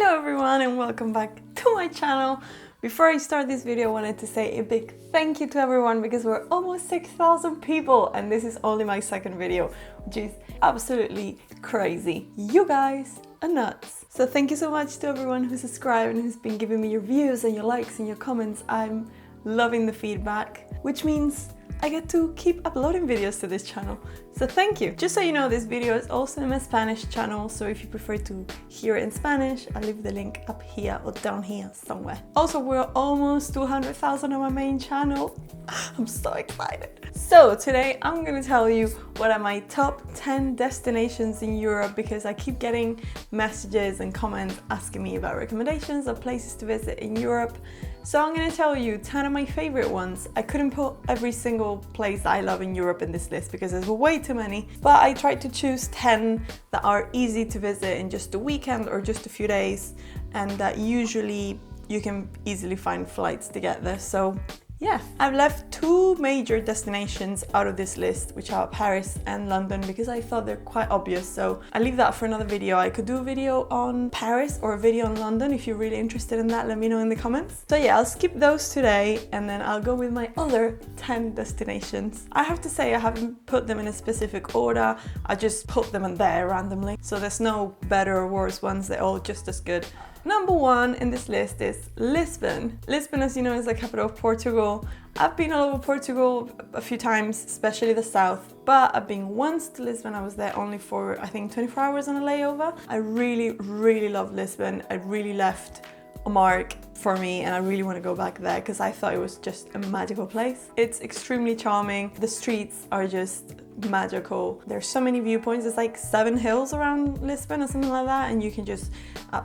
Hello everyone and welcome back to my channel. Before I start this video, I wanted to say a big thank you to everyone because we're almost 6,000 people and this is only my second video, which is absolutely crazy. You guys are nuts. So thank you so much to everyone who subscribed and who's been giving me your views and your likes and your comments. I'm loving the feedback, which means I get to keep uploading videos to this channel. So thank you. Just so you know, this video is also in my Spanish channel, so if you prefer to hear it in Spanish, I'll leave the link up here or down here somewhere. Also, we're almost 200,000 on my main channel. I'm so excited. So today I'm gonna tell you what are my top 10 destinations in Europe because I keep getting messages and comments asking me about recommendations of places to visit in Europe. So I'm gonna tell you 10 of my favorite ones. I couldn't put every single place I love in Europe in this list because there's way too many, but I tried to choose 10 that are easy to visit in just a weekend or just a few days, and that usually you can easily find flights to get there. So yeah, I've left two major destinations out of this list, which are Paris and London, because I thought they're quite obvious. So I'll leave that for another video. I could do a video on Paris or a video on London. If you're really interested in that, let me know in the comments. So yeah, I'll skip those today and then I'll go with my other 10 destinations. I have to say I haven't put them in a specific order. I just put them in there randomly. So there's no better or worse ones. They're all just as good. Number one in this list is Lisbon. Lisbon, as you know, is the capital of Portugal. I've been all over Portugal a few times, especially the south, but I've been once to Lisbon. I was there only for, I think, 24 hours on a layover. I really love Lisbon. It really left a mark for me and I really want to go back there because I thought it was just a magical place. It's extremely charming. The streets are just magical. There's so many viewpoints. There's like 7 hills around Lisbon or something like that, and you can just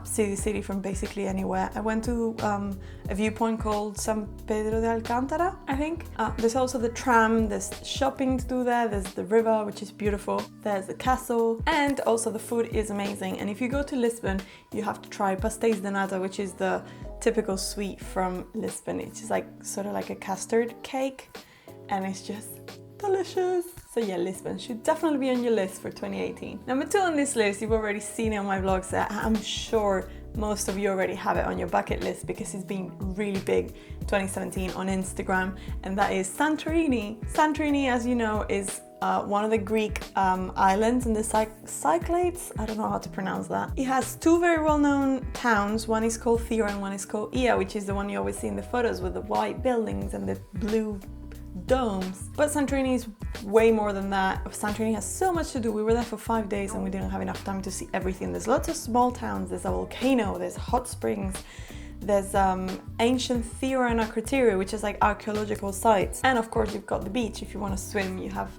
see the city from basically anywhere. I went to a viewpoint called San Pedro de Alcántara, I think. There's also the tram, there's shopping to do there, there's the river, which is beautiful, there's the castle, and also the food is amazing. And if you go to Lisbon, you have to try pastéis de nata, which is the typical sweet from Lisbon. It's just like sort of like a custard cake and it's just delicious. So yeah, Lisbon should definitely be on your list for 2018. Number 2 on this list, you've already seen it on my vlogs. I'm sure most of you already have it on your bucket list because it's been really big 2017 on Instagram, and that is Santorini. Santorini, as you know, is one of the Greek islands in the Cyclades. I don't know how to pronounce that. It has 2 very well-known towns. One is called Terre and one is called Ia, which is the one you always see in the photos with the white buildings and the blue domes. But Santorini is way more than that. Santorini has so much to do. We were there for 5 days and we didn't have enough time to see everything. There's lots of small towns. There's a volcano, there's hot springs, there's ancient Terre and Acroteria, which is like archaeological sites. And of course you've got the beach. If you want to swim, you have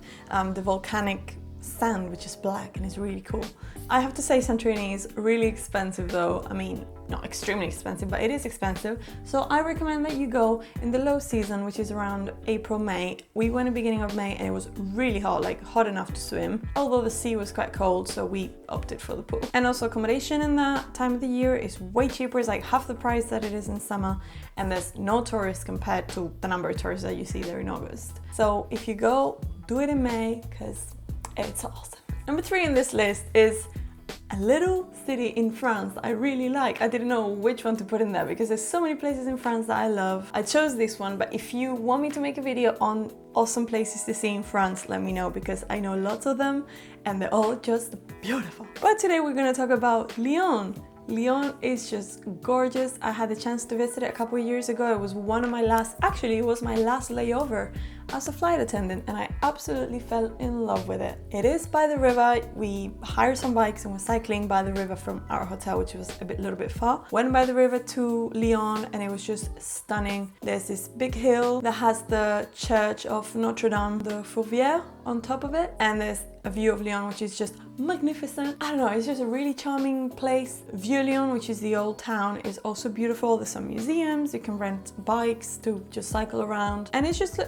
the volcanic sand, which is black and it's really cool. I have to say Santorini is really expensive though. I mean, not extremely expensive, but it is expensive. So I recommend that you go in the low season, which is around April, May. We went at the beginning of May and it was really hot, like hot enough to swim. Although the sea was quite cold, so we opted for the pool. And also accommodation in that time of the year is way cheaper. It's like half the price that it is in summer. And there's no tourists compared to the number of tourists that you see there in August. So if you go, do it in May because it's awesome. Number 3 in this list is a little city in France that I really like. I didn't know which one to put in there because there's so many places in France that I love. I chose this one, but if you want me to make a video on awesome places to see in France, let me know because I know lots of them and they're all just beautiful. But today we're going to talk about Lyon. Lyon is just gorgeous. I had the chance to visit it a couple of years ago. It was one of my last, actually it was my last layover as a flight attendant and I absolutely fell in love with it. It is by the river. We hired some bikes and were cycling by the river from our hotel, which was a little bit far. Went by the river to Lyon and it was just stunning. There's this big hill that has the church of Notre Dame de Fourvière on top of it, and there's a view of Lyon which is just magnificent. I don't know, it's just a really charming place. Vieux-Lyon, which is the old town, is also beautiful. There's some museums, you can rent bikes to just cycle around and it's just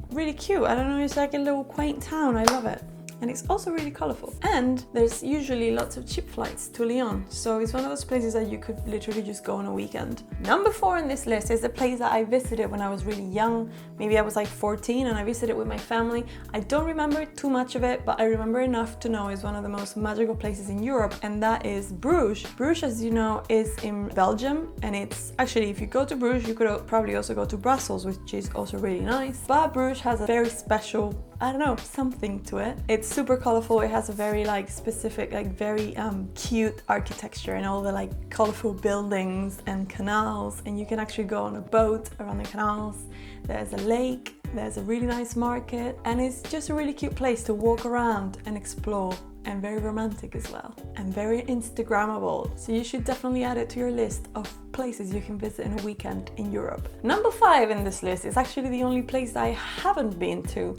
really cute. I don't know, it's like a little quaint town. I love it. and it's also really colorful. And there's usually lots of cheap flights to Lyon, so it's one of those places that you could literally just go on a weekend. Number 4 on this list is a place that I visited when I was really young. Maybe I was like 14 and I visited with my family. I don't remember too much of it, but I remember enough to know it's one of the most magical places in Europe, and that is Bruges. Bruges, as you know, is in Belgium, and it's actually, if you go to Bruges, you could probably also go to Brussels, which is also really nice. But Bruges has a very special, I don't know, something to it. It's super colorful. It has a very like specific, like very cute architecture and all the like colorful buildings and canals, and you can actually go on a boat around the canals. There's a lake, there's a really nice market, and it's just a really cute place to walk around and explore, and very romantic as well, and very Instagrammable. So you should definitely add it to your list of places you can visit in a weekend in Europe. Number 5 in this list is actually the only place that I haven't been to,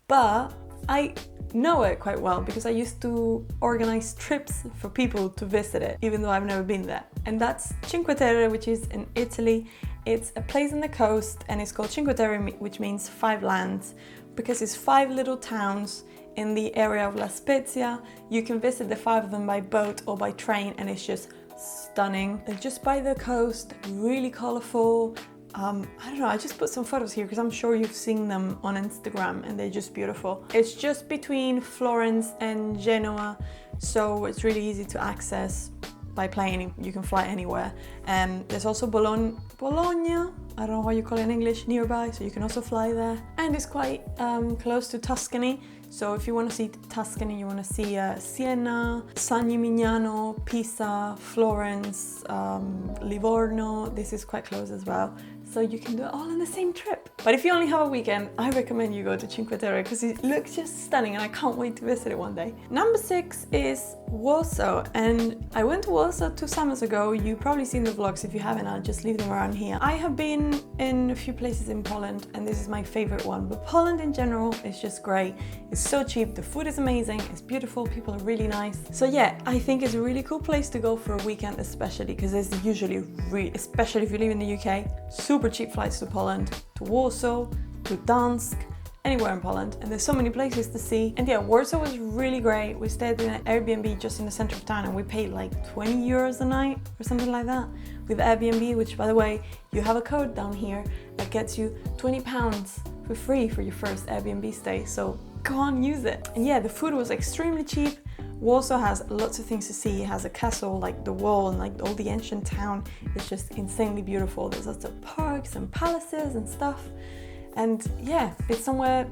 but I know it quite well because I used to organize trips for people to visit it, even though I've never been there. And that's Cinque Terre, which is in Italy. It's a place on the coast, and it's called Cinque Terre, which means 5 lands, because it's 5 little towns in the area of La Spezia. You can visit the 5 of them by boat or by train, and it's just stunning. They're just by the coast, really colorful. I don't know, I just put some photos here because I'm sure you've seen them on Instagram, and they're just beautiful. It's just between Florence and Genoa, so it's really easy to access by plane. You can fly anywhere. There's also Bologna, I don't know how you call it in English, nearby, so you can also fly there. And it's quite close to Tuscany, so if you want to see Tuscany, you want to see Siena, San Gimignano, Pisa, Florence, Livorno, this is quite close as well. So you can do it all in the same trip. But if you only have a weekend, I recommend you go to Cinque Terre because it looks just stunning, and I can't wait to visit it one day. Number 6 is Warsaw, and I went to Warsaw 2 summers ago. You've probably seen the vlogs. If you haven't, I'll just leave them around here. I have been in a few places in Poland, and this is my favorite one. But Poland in general is just great. It's so cheap, the food is amazing, it's beautiful, people are really nice. So yeah, I think it's a really cool place to go for a weekend, especially because there's usually, especially if you live in the UK, super cheap flights to Poland, to Warsaw, to Gdansk, anywhere in Poland, and there's so many places to see. And yeah, Warsaw was really great. We stayed in an Airbnb just in the center of town, and we paid like 20 euros a night or something like that with Airbnb, which, by the way, you have a code down here that gets you £20 for free for your first Airbnb stay, so go on, use it. And yeah, the food was extremely cheap. Warsaw has lots of things to see. It has a castle, like the wall, and like all the ancient town. It's just insanely beautiful. There's lots of parks and palaces and stuff. And yeah, it's somewhere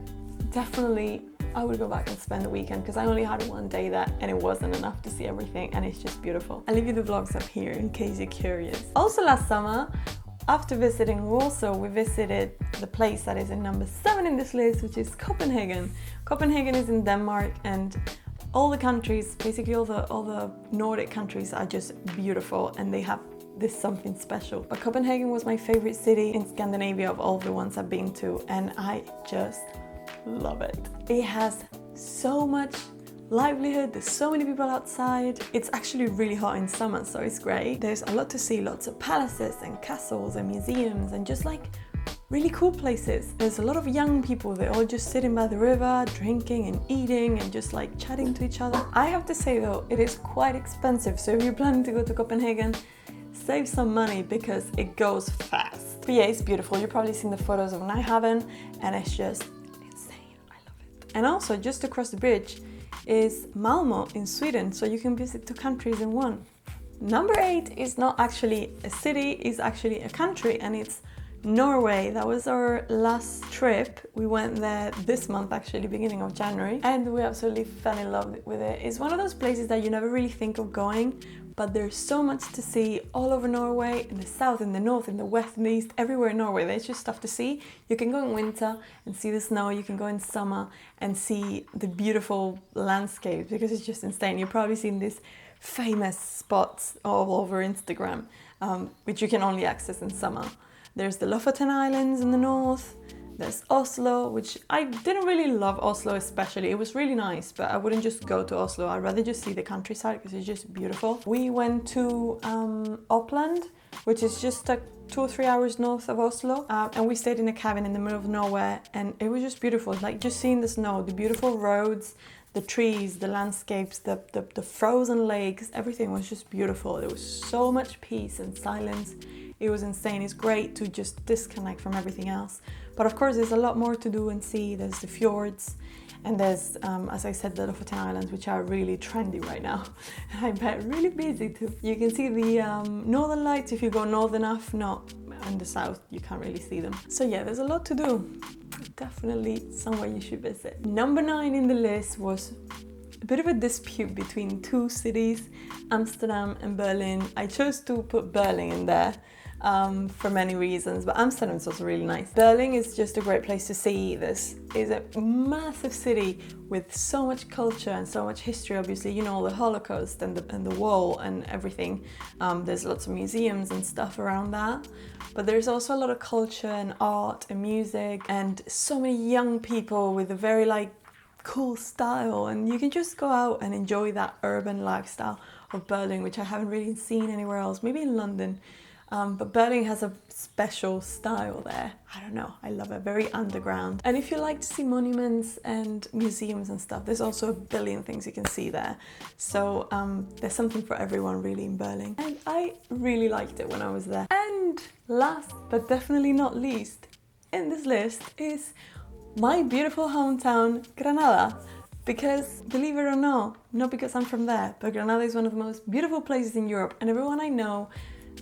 definitely I would go back and spend the weekend, because I only had one day there and it wasn't enough to see everything, and it's just beautiful. I'll leave you the vlogs up here in case you're curious. Also last summer, after visiting Warsaw, we visited the place that is in number 7 in this list, which is Copenhagen. Copenhagen is in Denmark, and all the countries, basically all the Nordic countries, are just beautiful, and they have this something special. But Copenhagen was my favorite city in Scandinavia of all the ones I've been to, and I just love it. It has so much livelihood, there's so many people outside. It's actually really hot in summer, so it's great. There's a lot to see, lots of palaces and castles and museums and just like really cool places. There's a lot of young people, they're all just sitting by the river, drinking and eating and just like chatting to each other. I have to say though, it is quite expensive, so if you're planning to go to Copenhagen, save some money because it goes fast. But yeah, it's beautiful. You've probably seen the photos of Nyhavn, and it's just insane. I love it. And also, just across the bridge is Malmö in Sweden, so you can visit 2 countries in one. Number 8 is not actually a city, it's actually a country, and it's Norway. That was our last trip. We went there this month, actually, beginning of January, and we absolutely fell in love with it. It's one of those places that you never really think of going, but there's so much to see all over Norway, in the south, in the north, in the west, in the east, everywhere in Norway. There's just stuff to see. You can go in winter and see the snow, you can go in summer and see the beautiful landscapes, because it's just insane. You've probably seen these famous spots all over Instagram, which you can only access in summer. There's the Lofoten Islands in the north. There's Oslo, which I didn't really love Oslo especially. It was really nice, but I wouldn't just go to Oslo. I'd rather just see the countryside because it's just beautiful. We went to Uppland, which is just like 2 or 3 hours north of Oslo, and we stayed in a cabin in the middle of nowhere, and it was just beautiful. Like just seeing the snow, the beautiful roads, the trees, the landscapes, the frozen lakes, everything was just beautiful. There was so much peace and silence. It was insane. It's great to just disconnect from everything else. But of course, there's a lot more to do and see. There's the fjords, and there's, as I said, the Lofoten Islands, which are really trendy right now. And I bet really busy too. You can see the northern lights if you go north enough, not in the south, you can't really see them. So yeah, there's a lot to do. Definitely somewhere you should visit. Number 9 in the list was a bit of a dispute between two cities, Amsterdam and Berlin. I chose to put Berlin in there for many reasons, but Amsterdam is also really nice. Berlin is just a great place to see. This is a massive city with so much culture and so much history. Obviously, you know, the Holocaust and the wall and everything. There's lots of museums and stuff around that. But there's also a lot of culture and art and music and so many young people with a very like cool style, and you can just go out and enjoy that urban lifestyle of Berlin, which I haven't really seen anywhere else, maybe in London. But Berlin has a special style there. I don't know, I love it, very underground. And if you like to see monuments and museums and stuff, there's also a billion things you can see there. So there's something for everyone really in Berlin. And I really liked it when I was there. And last but definitely not least in this list is my beautiful hometown, Granada. Because, believe it or not because I'm from there, but Granada is one of the most beautiful places in Europe, and everyone I know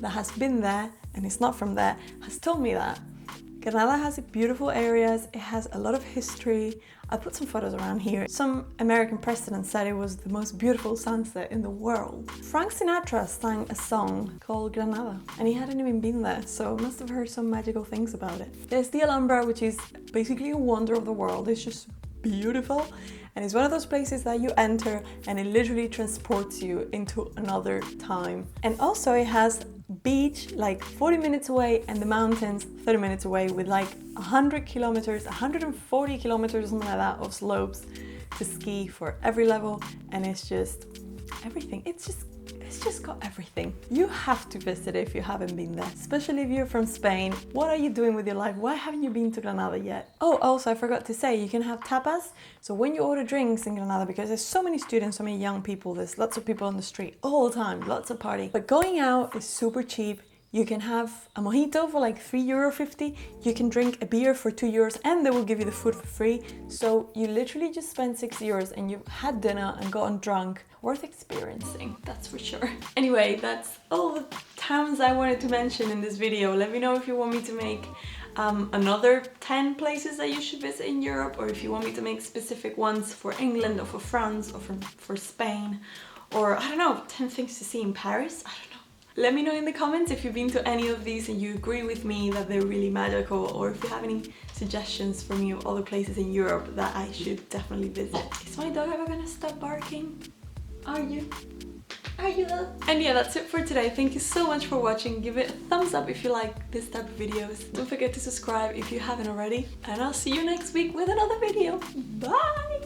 that has been there and is not from there has told me that. Granada has beautiful areas, it has a lot of history. I put some photos around here. Some American president said it was the most beautiful sunset in the world. Frank Sinatra sang a song called Granada, and he hadn't even been there, so must have heard some magical things about it. There's the Alhambra, which is basically a wonder of the world. It's just beautiful, and it's one of those places that you enter and it literally transports you into another time. And also it has beach like 40 minutes away and the mountains 30 minutes away, with like 100 kilometers, 140 kilometers, something like that, of slopes to ski for every level. And it's just everything. It's just got everything. You have to visit it if you haven't been there, especially if you're from Spain. What are you doing with your life? Why haven't you been to Granada yet? Oh, also I forgot to say, you can have tapas. So when you order drinks in Granada, because there's so many students, so many young people, there's lots of people on the street all the time, lots of party. But going out is super cheap. You can have a mojito for like €3.50. You can drink a beer for €2 and they will give you the food for free. So you literally just spend €6 and you've had dinner and gotten drunk. Worth experiencing, that's for sure. Anyway, that's all the towns I wanted to mention in this video. Let me know if you want me to make another 10 places that you should visit in Europe, or if you want me to make specific ones for England or for France or for Spain, or I don't know, 10 things to see in Paris. I don't know. Let me know in the comments if you've been to any of these and you agree with me that they're really magical, or if you have any suggestions for me of other places in Europe that I should definitely visit. Is my dog ever gonna stop barking? Are you? Are you though? And yeah, that's it for today. Thank you so much for watching. Give it a thumbs up if you like this type of videos. Don't forget to subscribe if you haven't already. And I'll see you next week with another video. Bye!